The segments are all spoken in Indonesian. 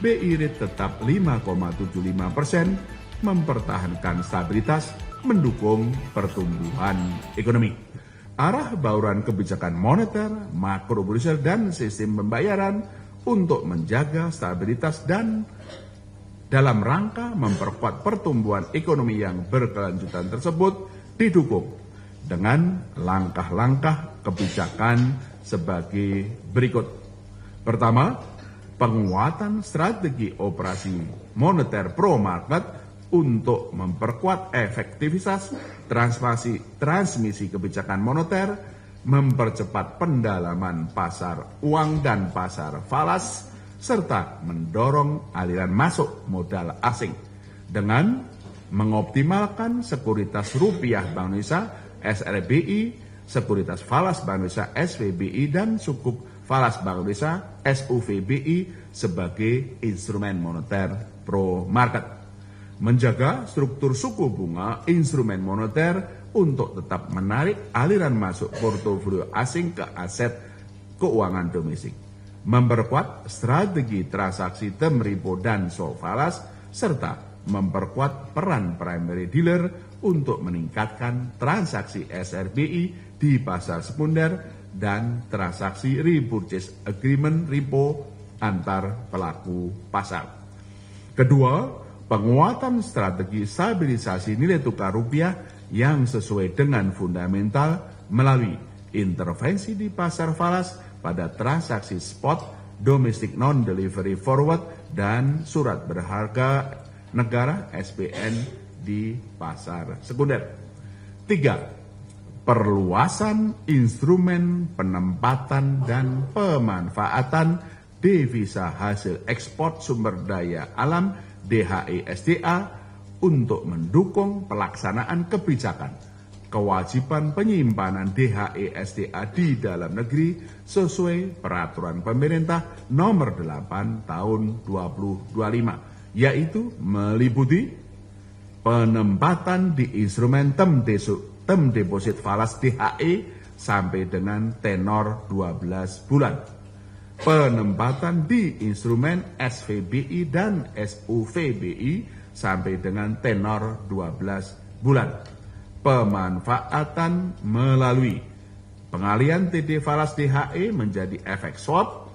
BI Rate tetap 5,75%, mempertahankan stabilitas, mendukung pertumbuhan ekonomi. Arah bauran kebijakan moneter, makrobudensial, dan sistem pembayaran untuk menjaga stabilitas dan dalam rangka memperkuat pertumbuhan ekonomi yang berkelanjutan tersebut didukung dengan langkah-langkah kebijakan sebagai berikut. Pertama, penguatan strategi operasi moneter pro market untuk memperkuat efektivitas transmisi kebijakan moneter, mempercepat pendalaman pasar uang dan pasar falas, serta mendorong aliran masuk modal asing dengan mengoptimalkan sekuritas rupiah Bank Indonesia SRBI, sekuritas falas Bank Indonesia SVBI, dan sukuk falas Bank Indonesia SUVBI sebagai instrumen moneter pro market. Menjaga struktur suku bunga instrumen moneter untuk tetap menarik aliran masuk portofolio asing ke aset keuangan domestik, memperkuat strategi transaksi term repo dan swap falas, serta memperkuat peran primary dealer untuk meningkatkan transaksi SRBI di pasar sekunder dan transaksi repurchase agreement repo antar pelaku pasar. Kedua, penguatan strategi stabilisasi nilai tukar rupiah yang sesuai dengan fundamental melalui intervensi di pasar falas pada transaksi spot, domestic non-delivery forward, dan surat berharga negara SBN di pasar sekunder. 3. Perluasan instrumen penempatan dan pemanfaatan devisa hasil ekspor sumber daya alam DHE SDA untuk mendukung pelaksanaan kebijakan kewajiban penyimpanan DHE SDA di dalam negeri sesuai peraturan pemerintah nomor 8 tahun 2025, yaitu meliputi penempatan di instrumen term deposit falas DHE sampai dengan tenor 12 bulan, penempatan di instrumen SVBI dan SUVBI sampai dengan tenor 12 bulan, pemanfaatan melalui pengalian TD falas DHE menjadi efek swap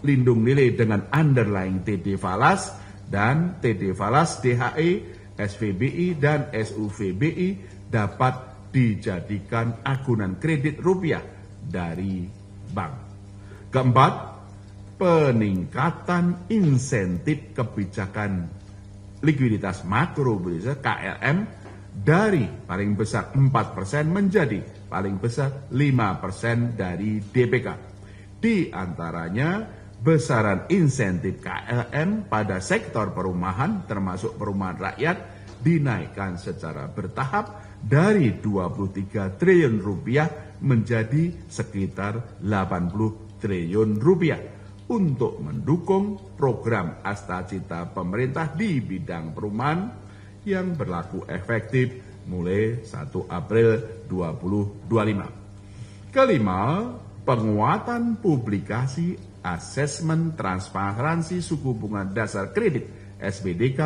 lindung nilai dengan underlying TD falas, dan TD falas DHE, SVBI, dan SUVBI dapat dijadikan agunan kredit rupiah dari bank. Keempat, peningkatan insentif kebijakan likuiditas makro KLM dari paling besar 4% menjadi paling besar 5% dari DPK. Di antaranya, besaran insentif KLM pada sektor perumahan termasuk perumahan rakyat dinaikkan secara bertahap dari 23 triliun rupiah menjadi sekitar 80 triliun rupiah untuk mendukung program Astacita pemerintah di bidang perumahan yang berlaku efektif mulai 1 April 2025. Kelima, penguatan publikasi asesmen transparansi suku bunga dasar kredit SBDK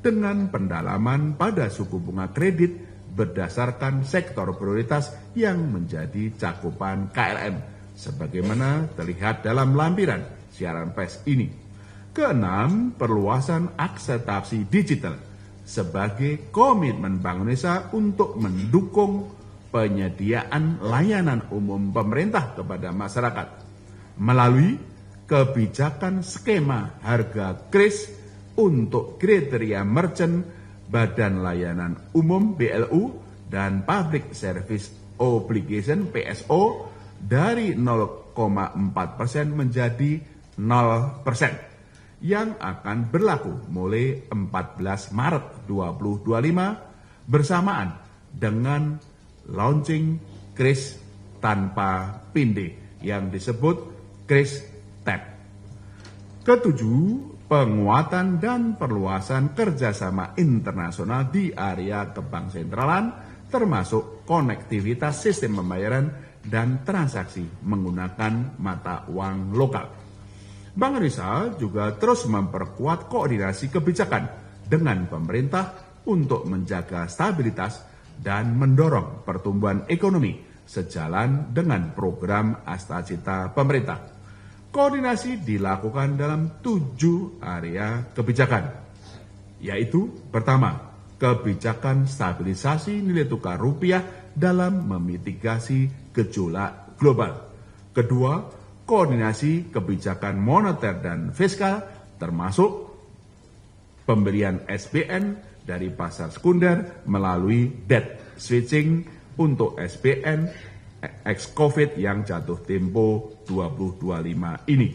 dengan pendalaman pada suku bunga kredit berdasarkan sektor prioritas yang menjadi cakupan KLM, sebagaimana terlihat dalam lampiran siaran pers ini. Keenam, perluasan akseptasi digital sebagai komitmen Bank Indonesia untuk mendukung penyediaan layanan umum pemerintah kepada masyarakat melalui kebijakan skema harga kris untuk kriteria merchant, Badan Layanan Umum BLU, dan Public Service Obligation PSO dari 0,4% menjadi 0% yang akan berlaku mulai 14 Maret 2025 bersamaan dengan launching kris tanpa pinde yang disebut kris TAP. Ketujuh, penguatan dan perluasan kerjasama internasional di area kebank sentralan termasuk konektivitas sistem pembayaran dan transaksi menggunakan mata uang lokal. Bank Indonesia juga terus memperkuat koordinasi kebijakan dengan pemerintah untuk menjaga stabilitas dan mendorong pertumbuhan ekonomi sejalan dengan program Astacita pemerintah. Koordinasi dilakukan dalam 7 area kebijakan, yaitu pertama, kebijakan stabilisasi nilai tukar rupiah dalam memitigasi gejolak global. Kedua, koordinasi kebijakan moneter dan fiskal termasuk pembelian SBN dari pasar sekunder melalui debt switching untuk SBN ex-COVID yang jatuh tempo 2025 ini.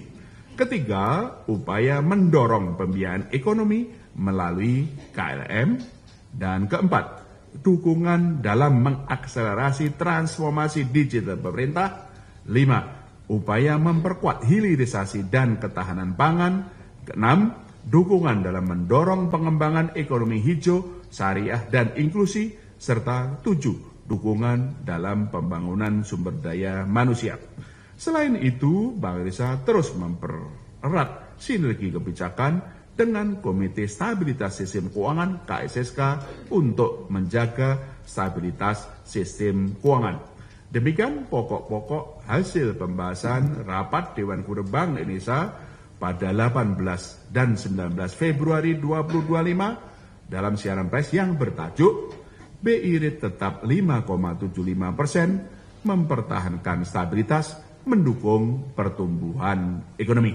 Ketiga, upaya mendorong pembiayaan ekonomi melalui KLM. Dan keempat, dukungan dalam mengakselerasi transformasi digital pemerintah. 5, upaya memperkuat hilirisasi dan ketahanan pangan. 6, dukungan dalam mendorong pengembangan ekonomi hijau, syariah, dan inklusi. Serta 7, dukungan dalam pembangunan sumber daya manusia. Selain itu, Bank Indonesia terus mempererat sinergi kebijakan dengan Komite Stabilitas Sistem Keuangan KSSK untuk menjaga stabilitas sistem keuangan. Demikian pokok-pokok hasil pembahasan rapat Dewan Gubernur Bank Indonesia pada 18 dan 19 Februari 2025 dalam siaran pers yang bertajuk BI Rate tetap 5,75%, mempertahankan stabilitas, mendukung pertumbuhan ekonomi.